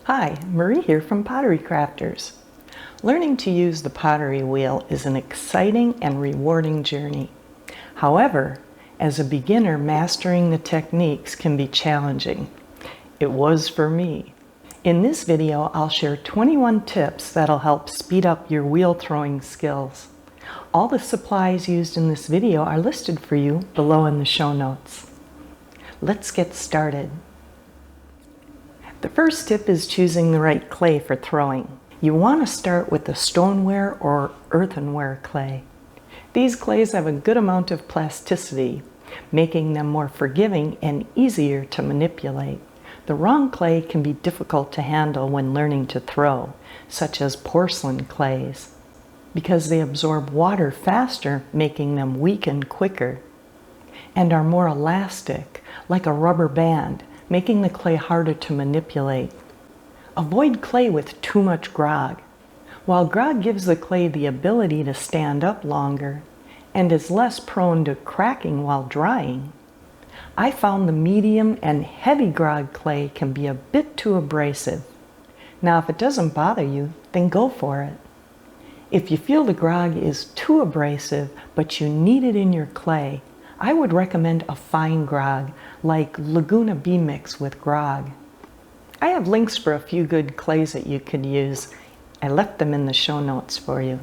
Hi, Marie here from Pottery Crafters. Learning to use the pottery wheel is an exciting and rewarding journey. However, as a beginner, mastering the techniques can be challenging. It was for me. In this video, I'll share 21 tips that'll help speed up your wheel throwing skills. All the supplies used in this video are listed for you below in the show notes. Let's get started. The first tip is choosing the right clay for throwing. You want to start with the stoneware or earthenware clay. These clays have a good amount of plasticity, making them more forgiving and easier to manipulate. The wrong clay can be difficult to handle when learning to throw, such as porcelain clays, because they absorb water faster, making them weaken quicker, and are more elastic, like a rubber band, making the clay harder to manipulate. Avoid clay with too much grog. While grog gives the clay the ability to stand up longer and is less prone to cracking while drying, I found the medium and heavy grog clay can be a bit too abrasive. Now, if it doesn't bother you, then go for it. If you feel the grog is too abrasive, but you need it in your clay, I would recommend a fine grog, like Laguna B-Mix with grog. I have links for a few good clays that you could use. I left them in the show notes for you.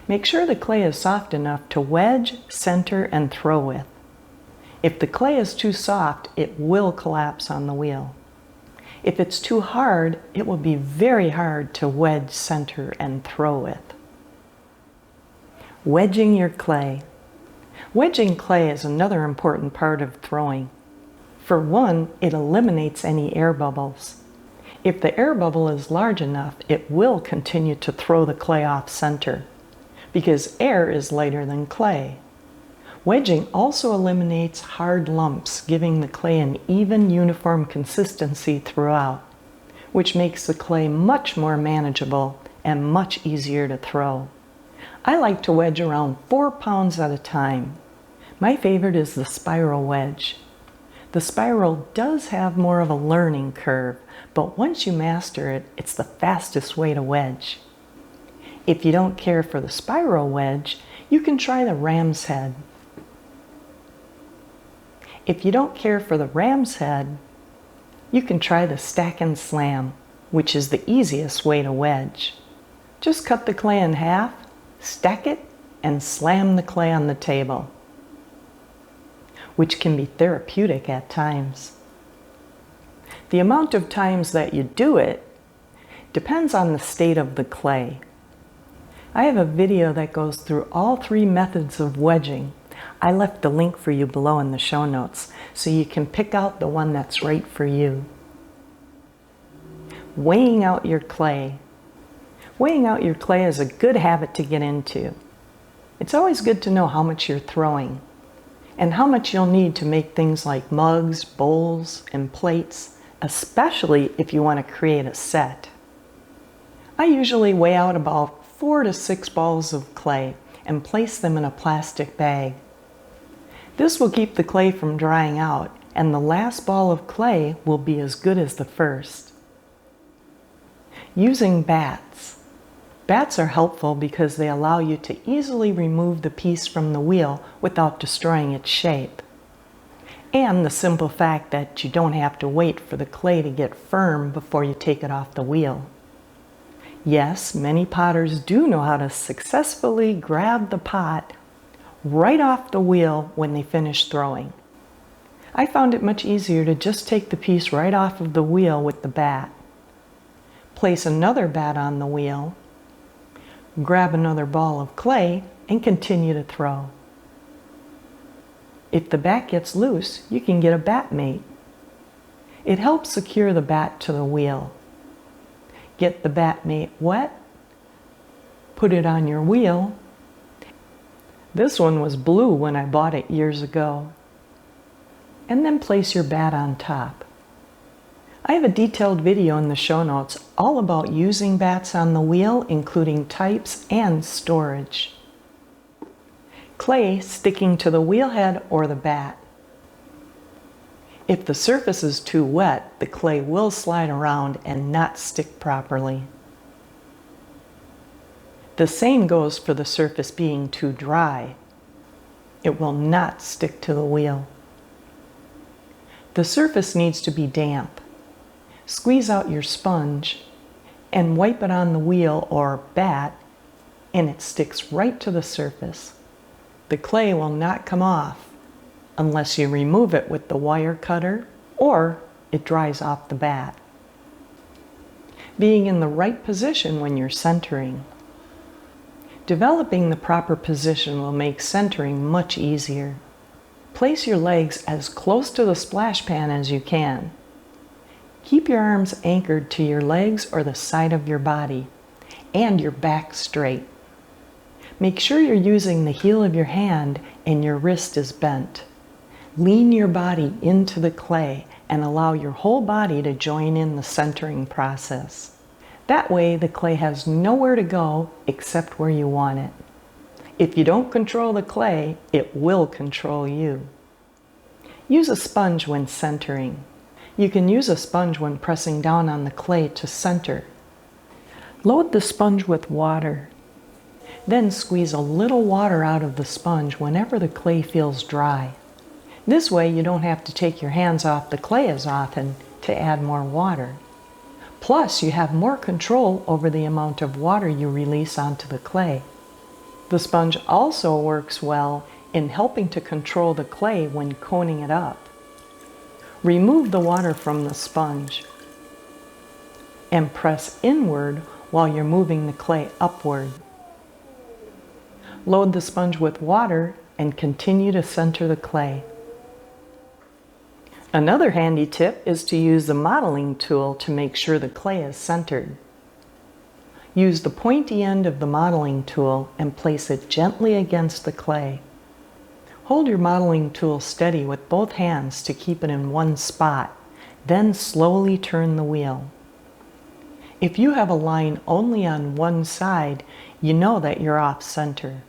Make sure the clay is soft enough to wedge, center, and throw with. If the clay is too soft, it will collapse on the wheel. If it's too hard, it will be very hard to wedge, center, and throw with. Wedging your clay. Wedging clay is another important part of throwing. For one, it eliminates any air bubbles. If the air bubble is large enough, it will continue to throw the clay off center, because air is lighter than clay. Wedging also eliminates hard lumps, giving the clay an even, uniform consistency throughout, which makes the clay much more manageable and much easier to throw. I like to wedge around 4 pounds at a time. My favorite is the spiral wedge. The spiral does have more of a learning curve, but once you master it, it's the fastest way to wedge. If you don't care for the spiral wedge, you can try the ram's head. If you don't care for the ram's head, you can try the stack and slam, which is the easiest way to wedge. Just cut the clay in half, stack it, and slam the clay on the table, which can be therapeutic at times. The amount of times that you do it depends on the state of the clay. I have a video that goes through all 3 methods of wedging. I left the link for you below in the show notes, so you can pick out the one that's right for you. Weighing out your clay. Weighing out your clay is a good habit to get into. It's always good to know how much you're throwing and how much you'll need to make things like mugs, bowls, and plates, especially if you want to create a set. I usually weigh out about 4 to 6 balls of clay and place them in a plastic bag. This will keep the clay from drying out, and the last ball of clay will be as good as the first. Using bats. Bats are helpful because they allow you to easily remove the piece from the wheel without destroying its shape. And the simple fact that you don't have to wait for the clay to get firm before you take it off the wheel. Yes, many potters do know how to successfully grab the pot right off the wheel when they finish throwing. I found it much easier to just take the piece right off of the wheel with the bat. Place another bat on the wheel, grab another ball of clay, and continue to throw. If the bat gets loose, you can get a bat mate. It helps secure the bat to the wheel. Get the bat mate wet, put it on your wheel. This one was blue when I bought it years ago. And then place your bat on top. I have a detailed video in the show notes all about using bats on the wheel, including types and storage. Clay sticking to the wheel head or the bat. If the surface is too wet, the clay will slide around and not stick properly. The same goes for the surface being too dry. It will not stick to the wheel. The surface needs to be damp. Squeeze out your sponge and wipe it on the wheel or bat, and it sticks right to the surface. The clay will not come off unless you remove it with the wire cutter or it dries off the bat. Being in the right position when you're centering. Developing the proper position will make centering much easier. Place your legs as close to the splash pan as you can. Keep your arms anchored to your legs or the side of your body, and your back straight. Make sure you're using the heel of your hand and your wrist is bent. Lean your body into the clay and allow your whole body to join in the centering process. That way the clay has nowhere to go except where you want it. If you don't control the clay, it will control you. Use a sponge when centering. You can use a sponge when pressing down on the clay to center. Load the sponge with water. Then squeeze a little water out of the sponge whenever the clay feels dry. This way you don't have to take your hands off the clay as often to add more water. Plus, you have more control over the amount of water you release onto the clay. The sponge also works well in helping to control the clay when coning it up. Remove the water from the sponge and press inward while you're moving the clay upward. Load the sponge with water and continue to center the clay. Another handy tip is to use the modeling tool to make sure the clay is centered. Use the pointy end of the modeling tool and place it gently against the clay. Hold your modeling tool steady with both hands to keep it in one spot, then slowly turn the wheel. If you have a line only on one side, you know that you're off center.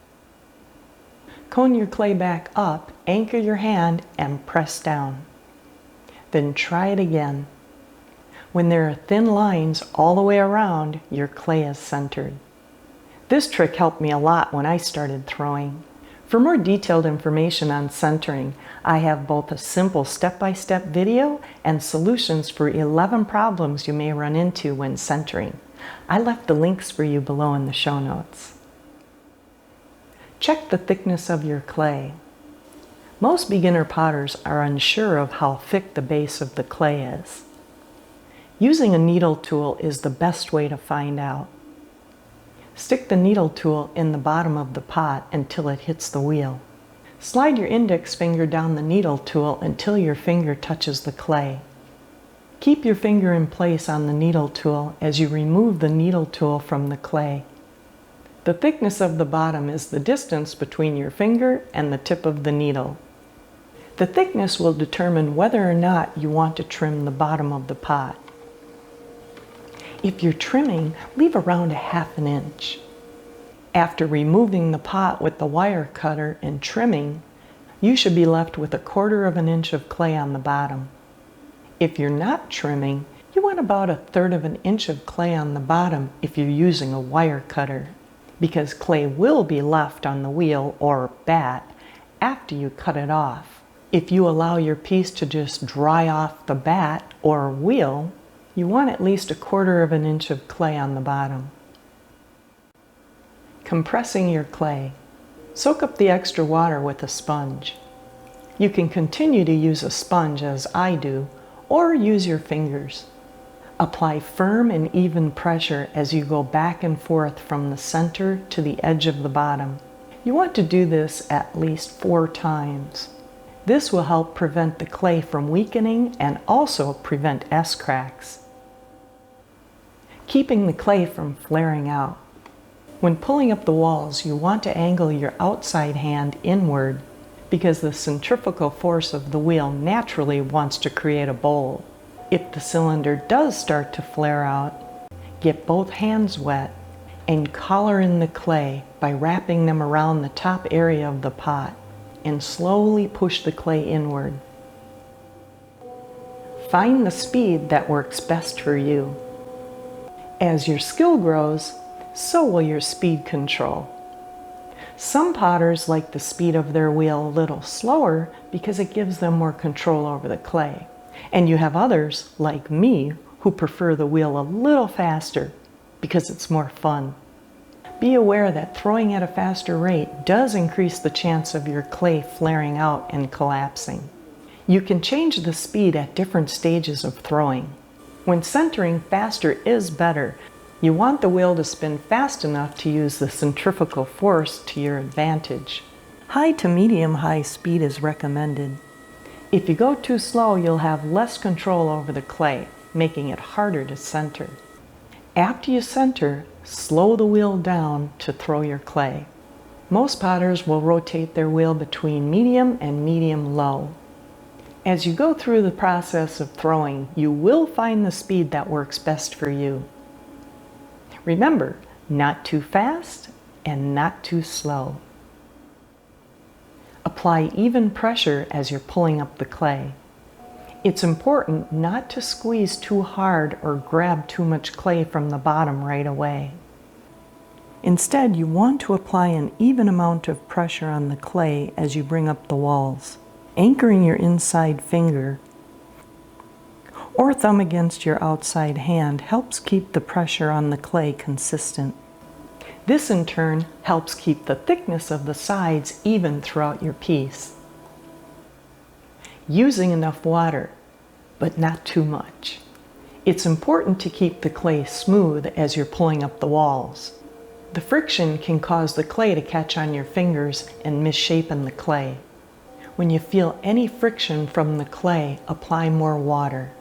Cone your clay back up, anchor your hand, and press down. Then try it again. When there are thin lines all the way around, your clay is centered. This trick helped me a lot when I started throwing. For more detailed information on centering, I have both a simple step-by-step video and solutions for 11 problems you may run into when centering. I left the links for you below in the show notes. Check the thickness of your clay. Most beginner potters are unsure of how thick the base of the clay is. Using a needle tool is the best way to find out. Stick the needle tool in the bottom of the pot until it hits the wheel. Slide your index finger down the needle tool until your finger touches the clay. Keep your finger in place on the needle tool as you remove the needle tool from the clay. The thickness of the bottom is the distance between your finger and the tip of the needle. The thickness will determine whether or not you want to trim the bottom of the pot. If you're trimming, leave around a ½ inch. After removing the pot with the wire cutter and trimming, you should be left with 1/4 inch of clay on the bottom. If you're not trimming, you want about 1/3 inch of clay on the bottom if you're using a wire cutter, because clay will be left on the wheel or bat after you cut it off. If you allow your piece to just dry off the bat or wheel, you want at least 1/4 inch of clay on the bottom. Compressing your clay. Soak up the extra water with a sponge. You can continue to use a sponge as I do, or use your fingers. Apply firm and even pressure as you go back and forth from the center to the edge of the bottom. You want to do this at least 4 times. This will help prevent the clay from weakening and also prevent S-cracks. Keeping the clay from flaring out. When pulling up the walls, you want to angle your outside hand inward because the centrifugal force of the wheel naturally wants to create a bowl. If the cylinder does start to flare out, get both hands wet and collar in the clay by wrapping them around the top area of the pot and slowly push the clay inward. Find the speed that works best for you. As your skill grows, so will your speed control. Some potters like the speed of their wheel a little slower because it gives them more control over the clay. And you have others, like me, who prefer the wheel a little faster because it's more fun. Be aware that throwing at a faster rate does increase the chance of your clay flaring out and collapsing. You can change the speed at different stages of throwing. When centering, faster is better. You want the wheel to spin fast enough to use the centrifugal force to your advantage. High to medium-high speed is recommended. If you go too slow, you'll have less control over the clay, making it harder to center. After you center, slow the wheel down to throw your clay. Most potters will rotate their wheel between medium and medium-low. As you go through the process of throwing, you will find the speed that works best for you. Remember, not too fast and not too slow. Apply even pressure as you're pulling up the clay. It's important not to squeeze too hard or grab too much clay from the bottom right away. Instead, you want to apply an even amount of pressure on the clay as you bring up the walls. Anchoring your inside finger or thumb against your outside hand helps keep the pressure on the clay consistent. This in turn helps keep the thickness of the sides even throughout your piece. Using enough water, but not too much. It's important to keep the clay smooth as you're pulling up the walls. The friction can cause the clay to catch on your fingers and misshapen the clay. When you feel any friction from the clay, apply more water.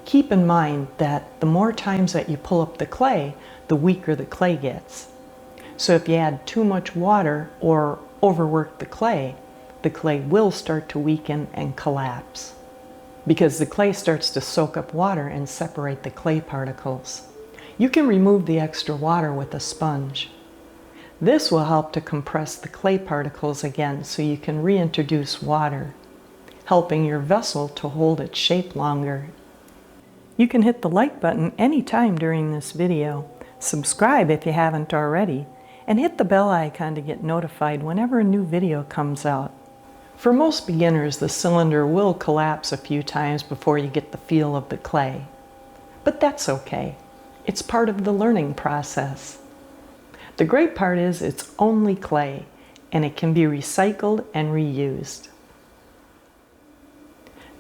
Keep in mind that the more times that you pull up the clay, the weaker the clay gets. So if you add too much water or overwork the clay will start to weaken and collapse because the clay starts to soak up water and separate the clay particles. You can remove the extra water with a sponge. This will help to compress the clay particles again so you can reintroduce water, helping your vessel to hold its shape longer. You can hit the like button anytime during this video, subscribe if you haven't already, and hit the bell icon to get notified whenever a new video comes out. For most beginners, the cylinder will collapse a few times before you get the feel of the clay. But that's okay. It's part of the learning process. The great part is it's only clay, and it can be recycled and reused.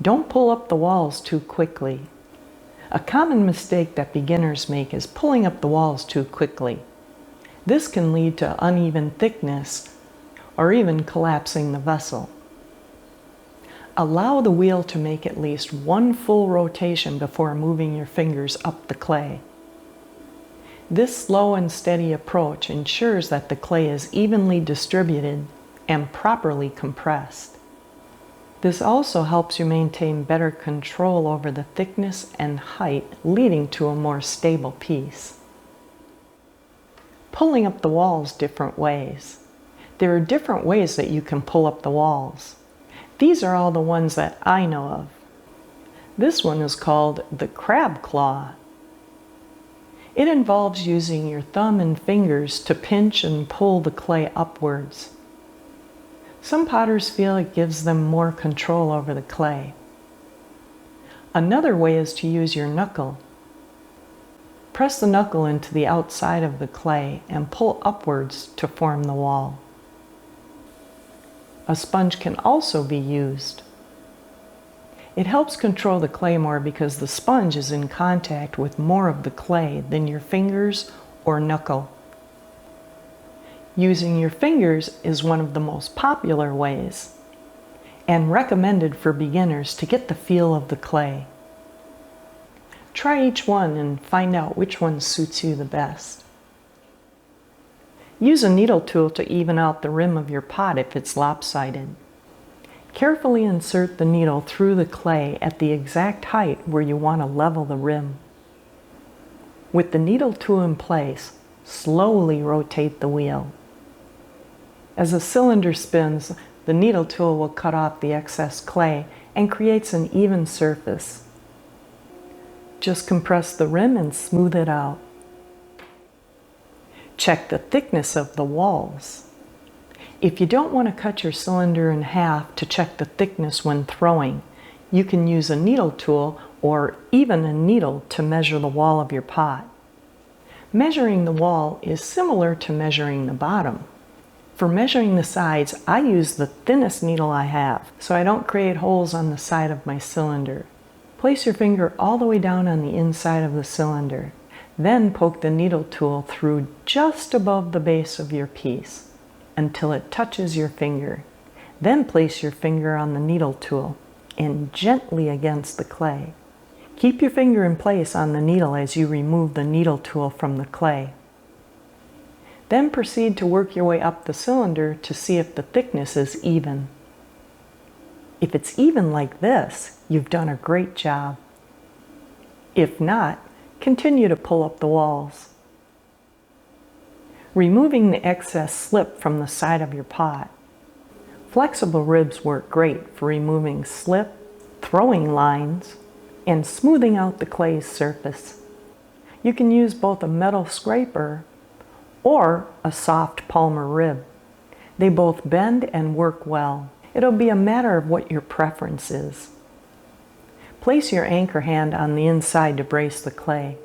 Don't pull up the walls too quickly. A common mistake that beginners make is pulling up the walls too quickly. This can lead to uneven thickness or even collapsing the vessel. Allow the wheel to make at least one full rotation before moving your fingers up the clay. This slow and steady approach ensures that the clay is evenly distributed and properly compressed. This also helps you maintain better control over the thickness and height, leading to a more stable piece. Pulling up the walls different ways. There are different ways that you can pull up the walls. These are all the ones that I know of. This one is called the crab claw. It involves using your thumb and fingers to pinch and pull the clay upwards. Some potters feel it gives them more control over the clay. Another way is to use your knuckle. Press the knuckle into the outside of the clay and pull upwards to form the wall. A sponge can also be used. It helps control the clay more because the sponge is in contact with more of the clay than your fingers or knuckle. Using your fingers is one of the most popular ways and recommended for beginners to get the feel of the clay. Try each one and find out which one suits you the best. Use a needle tool to even out the rim of your pot if it's lopsided. Carefully insert the needle through the clay at the exact height where you want to level the rim. With the needle tool in place, slowly rotate the wheel. As the cylinder spins, the needle tool will cut off the excess clay and creates an even surface. Just compress the rim and smooth it out. Check the thickness of the walls. If you don't want to cut your cylinder in half to check the thickness when throwing, you can use a needle tool or even a needle to measure the wall of your pot. Measuring the wall is similar to measuring the bottom. For measuring the sides, I use the thinnest needle I have, so I don't create holes on the side of my cylinder. Place your finger all the way down on the inside of the cylinder. Then poke the needle tool through just above the base of your piece until it touches your finger. Then place your finger on the needle tool and gently against the clay. Keep your finger in place on the needle as you remove the needle tool from the clay. Then proceed to work your way up the cylinder to see if the thickness is even. If it's even like this, you've done a great job. If not, continue to pull up the walls. Removing the excess slip from the side of your pot. Flexible ribs work great for removing slip, throwing lines, and smoothing out the clay's surface. You can use both a metal scraper or a soft palmer rib. They both bend and work well. It'll be a matter of what your preference is. Place your anchor hand on the inside to brace the clay.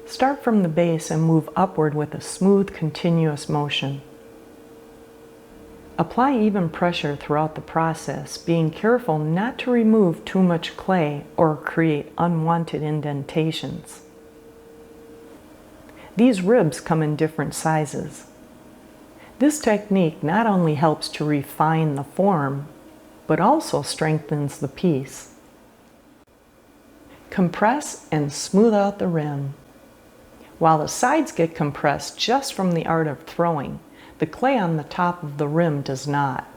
Start from the base and move upward with a smooth, continuous motion. Apply even pressure throughout the process, being careful not to remove too much clay or create unwanted indentations. These ribs come in different sizes. This technique not only helps to refine the form, but also strengthens the piece. Compress and smooth out the rim. While the sides get compressed just from the art of throwing, the clay on the top of the rim does not.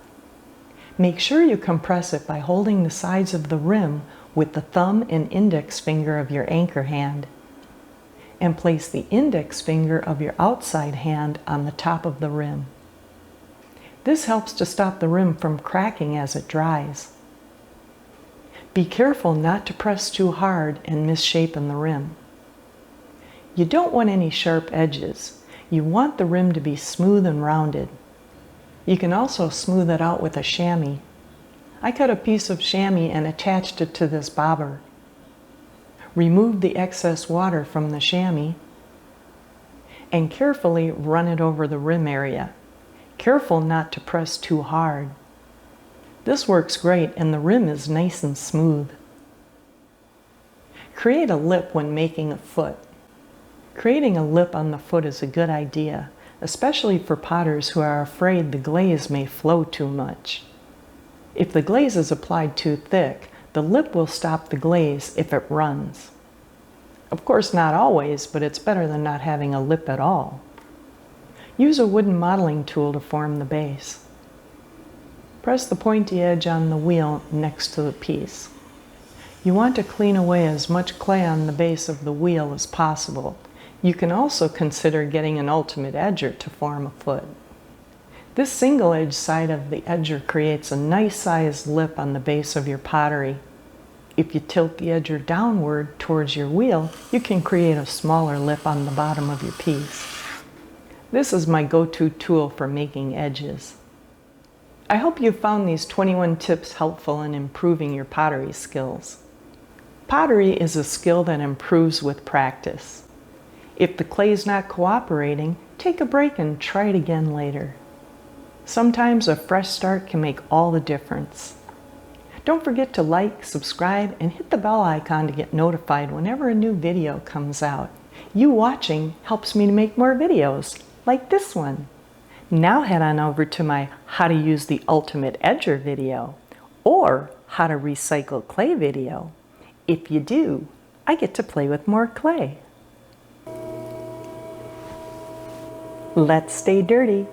Make sure you compress it by holding the sides of the rim with the thumb and index finger of your anchor hand, and place the index finger of your outside hand on the top of the rim. This helps to stop the rim from cracking as it dries. Be careful not to press too hard and misshapen the rim. You don't want any sharp edges. You want the rim to be smooth and rounded. You can also smooth it out with a chamois. I cut a piece of chamois and attached it to this bobber. Remove the excess water from the chamois and carefully run it over the rim area. Careful not to press too hard. This works great and the rim is nice and smooth. Create a lip when making a foot. Creating a lip on the foot is a good idea, especially for potters who are afraid the glaze may flow too much. If the glaze is applied too thick, the lip will stop the glaze if it runs. Of course, not always, but it's better than not having a lip at all. Use a wooden modeling tool to form the base. Press the pointy edge on the wheel next to the piece. You want to clean away as much clay on the base of the wheel as possible. You can also consider getting an ultimate edger to form a foot. This single edge side of the edger creates a nice sized lip on the base of your pottery. If you tilt the edger downward towards your wheel, you can create a smaller lip on the bottom of your piece. This is my go-to tool for making edges. I hope you found these 21 tips helpful in improving your pottery skills. Pottery is a skill that improves with practice. If the clay is not cooperating, take a break and try it again later. Sometimes a fresh start can make all the difference. Don't forget to like, subscribe, and hit the bell icon to get notified whenever a new video comes out. You watching helps me to make more videos, like this one. Now head on over to my How to Use the Ultimate Edger video, or How to Recycle Clay video. If you do, I get to play with more clay. Let's stay dirty.